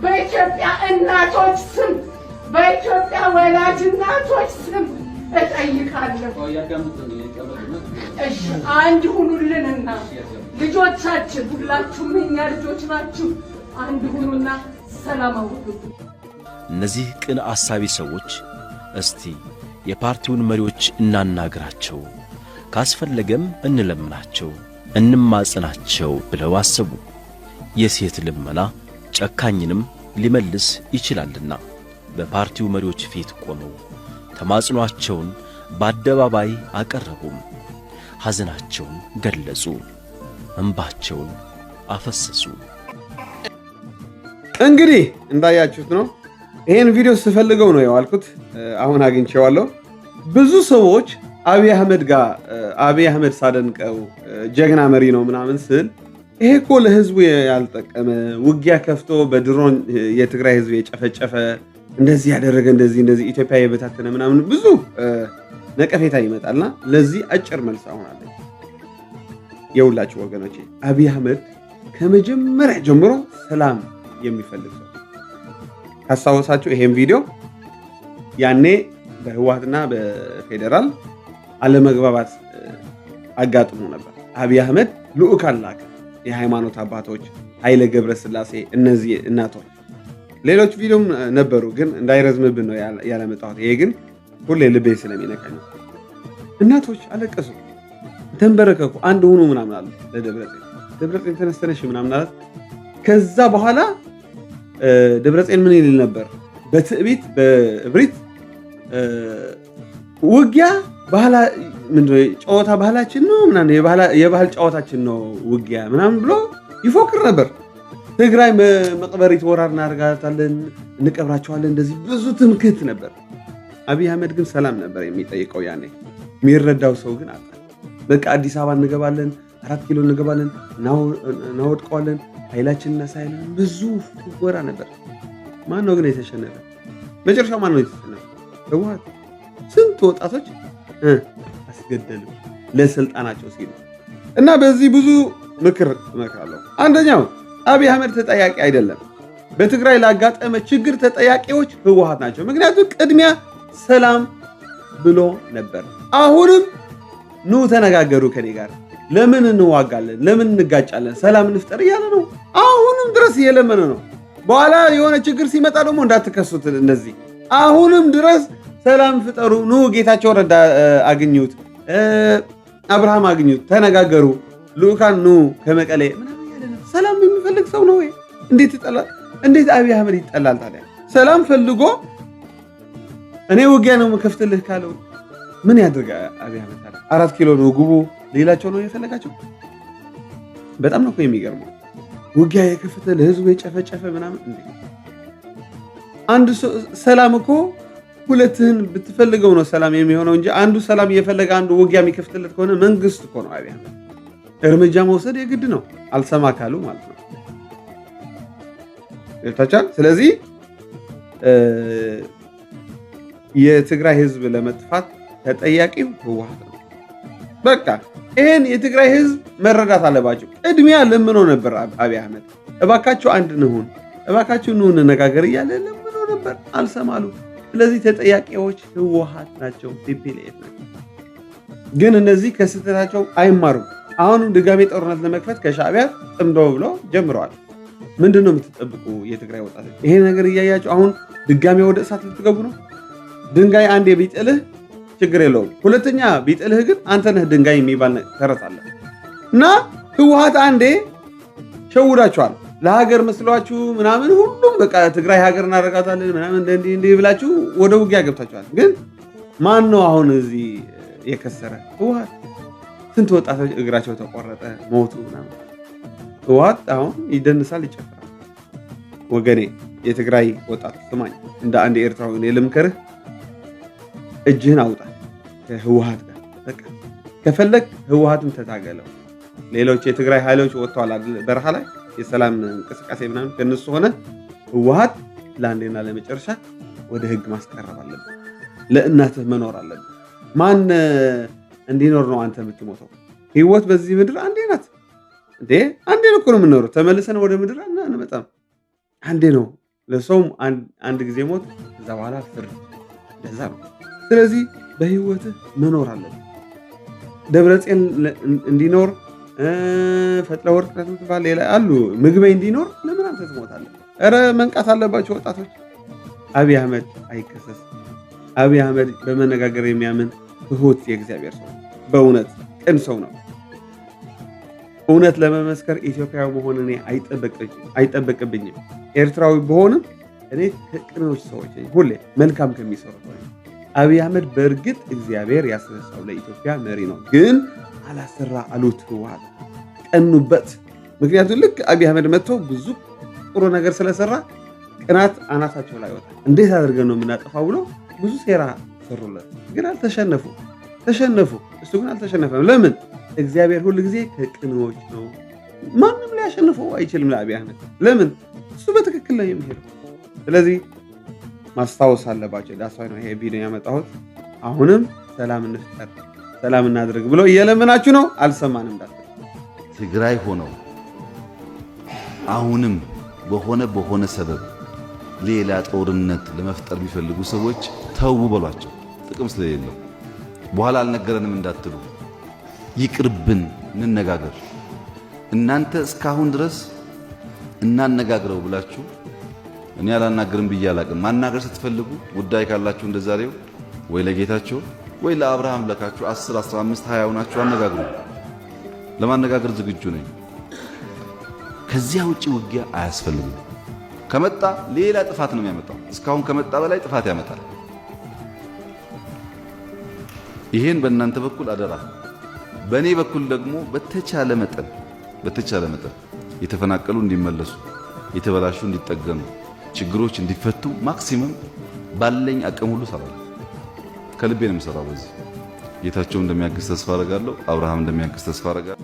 በኢትዮጵያ እናቶች ስም በኢትዮጵያ ወላጅ እናቶች ስም እጠይቃለሁ። እሺ አንድ ሁኑልንና ልጆቻችን ሁላችሁም የኛ ልጆች ናችሁ። አንድ ሁኑና ሰላም አውርዱ። እነዚህ ቅን አሳቢ ሰዎች እስቲ የፓርቲውን መሪዎች እናናግራቸው፣ ካስፈለገም እንለምናቸው፣ እንማጽናቸው ብለው አሰቡ። የሴት ልመና ጨካኝንም ሊመልስ ይችላልና በፓርቲው መሪዎች ፊት ቆመው ተማጽኗቸውን በአደባባይ አቀረቡም። ሐዘናቸውን ገለጹ፣ እንባቸውን አፈሰሱ። እንግዲህ እንዳያችሁት ነው። ይሄን ቪዲዮ ስፈልገው ነው ያልኩት። አሁን አግኝቼዋለሁ። ብዙ ሰዎች አብይ አህመድ ሳደንቀው ጀግና መሪ ነው ምናምን ስል ይሄ እኮ ለህዝቡ ያልጠቀመ ውጊያ ከፍቶ በድሮን የትግራይ ህዝብ የጨፈጨፈ እንደዚህ ያደረገ እንደዚህ ኢትዮጵያ የበታተነ ምናምን ብዙ ነቀፌታ ይመጣልና ለዚህ አጭር መልስ አሁን አለ። የሁላችሁ ወገኖቼ አብይ አህመድ ከመጀመሪያ ጀምሮ ሰላም የሚፈልግ ሰው ካስታወሳችሁ ይሄን ቪዲዮ ያኔ በህወሓትና በፌደራል አለመግባባት አጋጥሞ ነበር። አብይ አህመድ ልዑካን ላከ። የሃይማኖት አባቶች ኃይለ ገብረስላሴ፣ እነዚህ እናቶች፣ ሌሎች ቪዲዮም ነበሩ ግን እንዳይረዝምብን ነው ያለመጣሁት። ይሄ ግን ሁሌ ልቤ ስለሚነካኝ ነው። እናቶች አለቀሱ፣ ተንበረከኩ፣ አንድ ሁኑ ምናምን አሉ ለደብረጽዮን ተነስተነሽ ምናምን አለ። ከዛ በኋላ ደብረጽዮን ምን ይል ነበር? በትዕቢት በእብሪት ውጊያ ጨዋታ ባህላችን ነው ምናምን የባህል ጨዋታችን ነው ውጊያ ምናምን ብሎ ይፎክር ነበር። ትግራይ መቅበሪት ወራር እናደርጋታለን፣ እንቀብራቸዋለን፣ እንደዚህ ብዙ ትምክህት ነበር። አብይ አህመድ ግን ሰላም ነበር የሚጠይቀው። ያኔ የሚረዳው ሰው ግን አጣ። በቃ አዲስ አበባ እንገባለን፣ 4 ኪሎ እንገባለን፣ እናወድቀዋለን፣ ኃይላችን እናሳያለን፣ ብዙ ወራ ነበር። ማን ነው ግን የተሸነፈ? መጨረሻው ማን ነው የተሸነፈ? ህወሓት። ስንት ወጣቶች አስገደሉ ለስልጣናቸው ሲሉ እና በዚህ ብዙ ምክር እመክራለሁ። አንደኛው አብይ አህመድ ተጠያቂ አይደለም። በትግራይ ላጋጠመ ችግር ተጠያቂዎች ህወሓት ናቸው። ምክንያቱም ቅድሚያ ሰላም ብሎ ነበር። አሁንም ኑ ተነጋገሩ ከኔ ጋር፣ ለምን እንዋጋለን፣ ለምን እንጋጫለን፣ ሰላም እንፍጠር እያለ ነው። አሁንም ድረስ እየለመነ ነው። በኋላ የሆነ ችግር ሲመጣ ደግሞ እንዳትከሱት። እንደዚህ አሁንም ድረስ ሰላም ፍጠሩ፣ ኑ ጌታቸው ረዳ አግኙት፣ አብርሃም አግኙት፣ ተነጋገሩ፣ ልኡካን ኑ ከመቀሌ ምናምን ያለ ነው። ሰላም የሚፈልግ ሰው ነው ወይ? እንዴት ይጠላል? እንዴት አብይ አህመድ ይጠላል ታዲያ? ሰላም ፈልጎ እኔ ውጊያ ነው የምከፍትልህ ካለው ምን ያድርግ አብይ አህመድ ታዲያ? 4 ኪሎ ነው ግቡ ሌላቸው ነው የፈለጋቸው። በጣም ነው የሚገርመው። ውጊያ የከፈተ ለህዝቡ የጨፈጨፈ ምናምን እንዴ! አንድ ሰላም እኮ ሁለትህን ብትፈልገው ነው ሰላም የሚሆነው እንጂ አንዱ ሰላም እየፈለገ አንዱ ውጊያ የሚከፍትለት ከሆነ መንግስት እኮ ነው አብይ አህመድ። እርምጃ መውሰድ የግድ ነው፣ አልሰማ ካሉ ማለት ነው። ይታቻል። ስለዚህ የትግራይ ህዝብ ለመጥፋት ተጠያቂው ህወሓት ነው። በቃ ይሄን የትግራይ ህዝብ መረዳት አለባቸው። ቅድሚያ ለምኖ ነበር አብይ አህመድ፣ እባካችሁ አንድ እንሁን፣ እባካችሁ ኑ እንነጋገር እያለ ለምኖ ነበር፣ አልሰማሉ። ስለዚህ ተጠያቂዎች ህወሓት ናቸው፣ ቲፒኤልኤፍ ናቸው። ግን እነዚህ ከስህተታቸው አይማሩም። አሁንም ድጋሜ ጦርነት ለመክፈት ከሻዕቢያ ጥምዶ ብሎ ጀምረዋል። ምንድን ነው የምትጠብቁ የትግራይ ወጣቶች? ይሄ ነገር እያያችሁ አሁን ድጋሜ ወደ እሳት ልትገቡ ነው። ድንጋይ አንዴ ቢጥልህ ችግር የለውም፣ ሁለተኛ ቢጥልህ ግን አንተ ነህ ድንጋይ የሚባል ተረት አለ እና ህወሓት አንዴ ሸውዳችኋል። ለሀገር መስሏችሁ ምናምን ሁሉም በቃ ትግራይ ሀገር እናደርጋታለን ምናምን እንዲህ ብላችሁ ወደ ውጊያ ገብታችኋል። ግን ማን ነው አሁን እዚህ የከሰረ? ህወሓት። ስንት ወጣቶች እግራቸው ተቆረጠ፣ ሞቱ ምናምን። ህወሓት አሁን ይደንሳል፣ ይጨፍራል። ወገኔ የትግራይ ወጣት ስማኝ፣ እንደ አንድ ኤርትራዊ እኔ ልምከርህ፣ እጅህን አውጣ ከህወሓት ጋር። በቃ ከፈለግ ህወሓትም ተታገለው። ሌሎች የትግራይ ኃይሎች ወጥተዋል አይደል በረሃ ላይ የሰላም እንቅስቃሴ ምናምን ከነሱ ሆነ። ህወሓት ለአንዴና ለመጨረሻ ወደ ህግ ማስቀረብ አለበት። ለእናትህ መኖር አለበት። ማን እንዲኖር ነው አንተ የምትሞተው? ህይወት በዚህ ምድር አንዴ ናት እንዴ! አንዴ ነው እኮ ነው የምንኖረው። ተመልሰን ወደ ምድር አንመጣም። አንዴ ነው ለሰውም አንድ ጊዜ ሞት፣ ከዛ በኋላ ፍርድ። እንደዛ ነው። ስለዚህ በህይወትህ መኖር አለብህ። ደብረጽዮን እንዲኖር ፈትለ ወርቅ ትባል ሌላ አሉ ምግበይ እንዲኖር ለምን አንተ ትሞታለህ? ኧረ መንቃት አለባቸው ወጣቶች። አብይ አህመድ አይከሰስ። አብይ አህመድ በመነጋገር የሚያምን ትሁት የእግዚአብሔር ሰው፣ በእውነት ቅን ሰው ነው። እውነት ለመመስከር ኢትዮጵያዊ መሆን እኔ አይጠበቅብኝም። ኤርትራዊ በሆንም እኔ ከቅኖች ሰዎች ሁሌ መልካም ከሚሰሩ ሰዎች። አብይ አህመድ በእርግጥ እግዚአብሔር ያስነሳው ለኢትዮጵያ መሪ ነው፣ ግን አላሰራ አሉት ህወሓት ቀኑበት። ምክንያቱም ልክ አብይ አህመድ መጥተው ብዙ ጥሩ ነገር ስለሰራ ቅናት አናታቸው ላይ ወጣ። እንዴት አድርገን ነው የምናጠፋው ብሎ ብዙ ሴራ ሰሩለት፣ ግን ተሸነፉ። እሱ ግን አልተሸነፈም። ለምን? እግዚአብሔር ሁሉ ጊዜ ከቅኖች ነው። ማንም ሊያሸንፈው አይችልም ለአብይ አህመድ። ለምን? እሱ በትክክል ነው የሚሄደው። ስለዚህ ማስታወስ አለባቸው። ዳሳይ ነው ይሄ ቪዲዮ ያመጣሁት። አሁንም ሰላም እንፍጠር፣ ሰላም እናድርግ ብሎ እየለመናችሁ ነው። አልሰማንም። ትግራይ ሆነው አሁንም በሆነ ሰበብ ሌላ ጦርነት ለመፍጠር የሚፈልጉ ሰዎች ተው በሏቸው፣ ጥቅም ስለሌለው። በኋላ አልነገረንም እንዳትሉ፣ ይቅርብን፣ እንነጋገር። እናንተ እስካሁን ድረስ እናነጋግረው ብላችሁ እኔ አላናገርም ብዬ አላቅም። ማናገር ስትፈልጉ ጉዳይ ካላችሁ እንደዛሬው ወይ ለጌታቸው ወይ ለአብርሃም ለካችሁ 10 15 20 ሆናችሁ አነጋግሩ። ለማነጋገር ዝግጁ ነኝ። ከዚያ ውጪ ውጊያ አያስፈልግም። ከመጣ ሌላ ጥፋት ነው የሚያመጣው። እስካሁን ከመጣ በላይ ጥፋት ያመጣል። ይሄን በእናንተ በኩል አደራ። በእኔ በኩል ደግሞ በተቻለ መጠን የተፈናቀሉ እንዲመለሱ፣ የተበላሹ እንዲጠገኑ፣ ችግሮች እንዲፈቱ ማክሲመም ባለኝ አቅም ሁሉ ሰራለሁ። ከልቤ ነው የምሰራው። በዚህ ጌታቸው እንደሚያግዝ ተስፋ አደርጋለሁ። አብርሃም እንደሚያግዝ ተስፋ አደርጋለሁ።